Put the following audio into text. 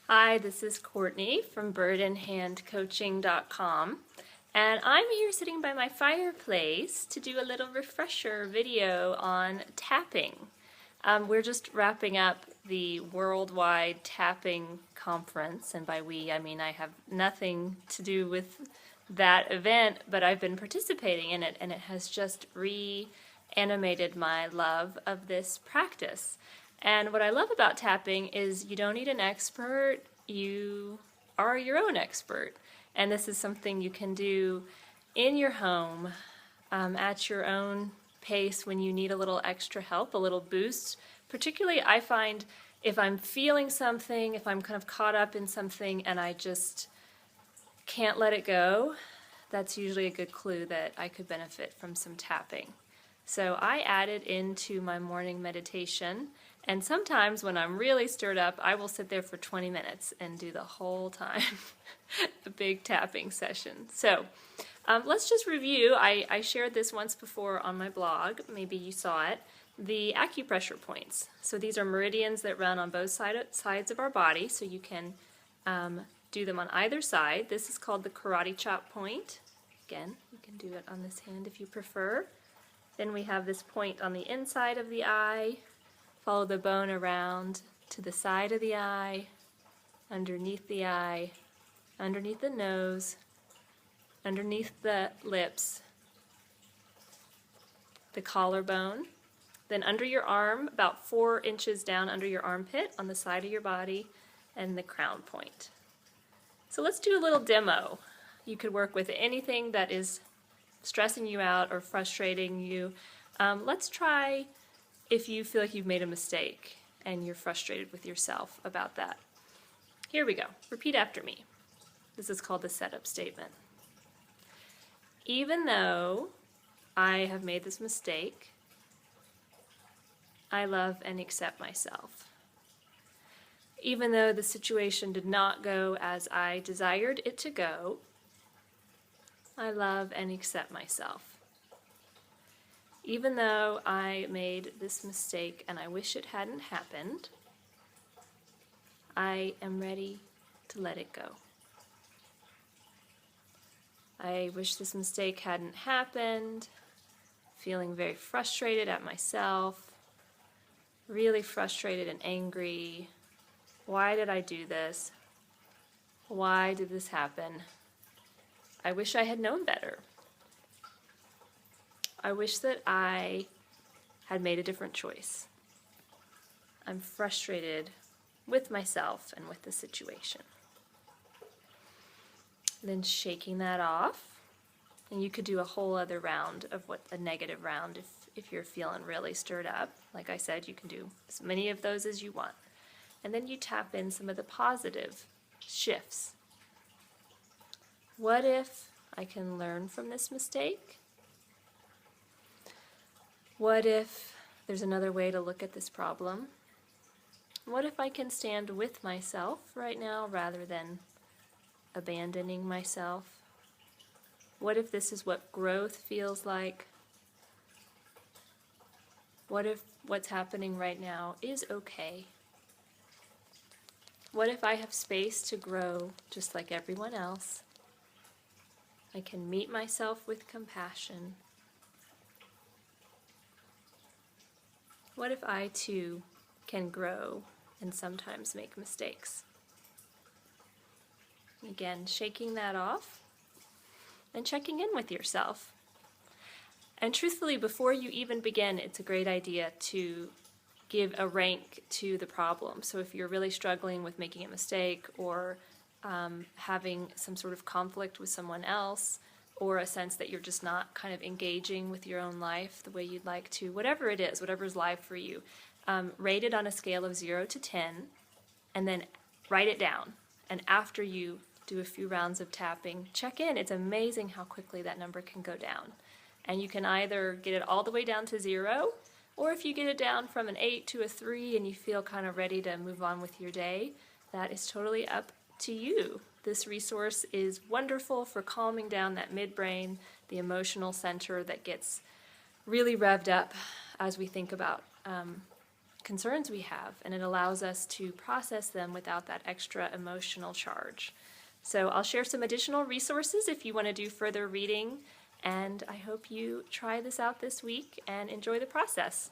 Hi, this is Courtney from birdandhandcoaching.com, and I'm here sitting by my fireplace to do a little refresher video on tapping. We're just wrapping up the worldwide tapping conference, and by we I mean I have nothing to do with that event, but I've been participating in it, and it has just reanimated my love of this practice. And what I love about tapping is you don't need an expert, you are your own expert. And this is something you can do in your home at your own pace when you need a little extra help, a little boost. Particularly, I find if I'm feeling something, if I'm kind of caught up in something and I just can't let it go, that's usually a good clue that I could benefit from some tapping. So I add it into my morning meditation, and sometimes when I'm really stirred up, I will sit there for 20 minutes and do the whole time a big tapping session. So let's just review. I shared this once before on my blog, maybe you saw it, the acupressure points. So these are meridians that run on both sides of our body, so you can do them on either side. This is called the karate chop point. Again, you can do it on this hand if you prefer. Then we have this point on the inside of the eye. Follow the bone around to the side of the eye, underneath the eye, underneath the nose, underneath the lips, the collarbone, then under your arm, about 4 inches down under your armpit on the side of your body, and the crown point. So let's do a little demo. You could work with anything that is stressing you out or frustrating you. Let's try if you feel like you've made a mistake and you're frustrated with yourself about that. Here we go. Repeat after me. This is called the setup statement. Even though I have made this mistake, I love and accept myself. Even though the situation did not go as I desired it to go, I love and accept myself. Even though I made this mistake and I wish it hadn't happened, I am ready to let it go. I wish this mistake hadn't happened, feeling very frustrated at myself, really frustrated and angry. Why did I do this? Why did this happen? I wish I had known better. I wish that I had made a different choice. I'm frustrated with myself and with the situation. Then shaking that off, and you could do a whole other round of a negative round if you're feeling really stirred up. Like I said, you can do as many of those as you want. And then you tap in some of the positive shifts. What if I can learn from this mistake? What if there's another way to look at this problem? What if I can stand with myself right now rather than abandoning myself? What if this is what growth feels like? What if what's happening right now is okay? What if I have space to grow just like everyone else? I can meet myself with compassion. What if I too can grow and sometimes make mistakes? Again, shaking that off and checking in with yourself. And truthfully, before you even begin, it's a great idea to give a rank to the problem. So if you're really struggling with making a mistake or having some sort of conflict with someone else, or a sense that you're just not kind of engaging with your own life the way you'd like to, whatever it is, whatever's live for you, rate it on a scale of 0 to 10, and then write it down. And after you do a few rounds of tapping, check in. It's amazing how quickly that number can go down. And you can either get it all the way down to 0, or if you get it down from an 8 to a 3 and you feel kind of ready to move on with your day, that is totally up to you. This resource is wonderful for calming down that midbrain, the emotional center that gets really revved up as we think about concerns we have, and it allows us to process them without that extra emotional charge. So I'll share some additional resources if you want to do further reading, and I hope you try this out this week and enjoy the process.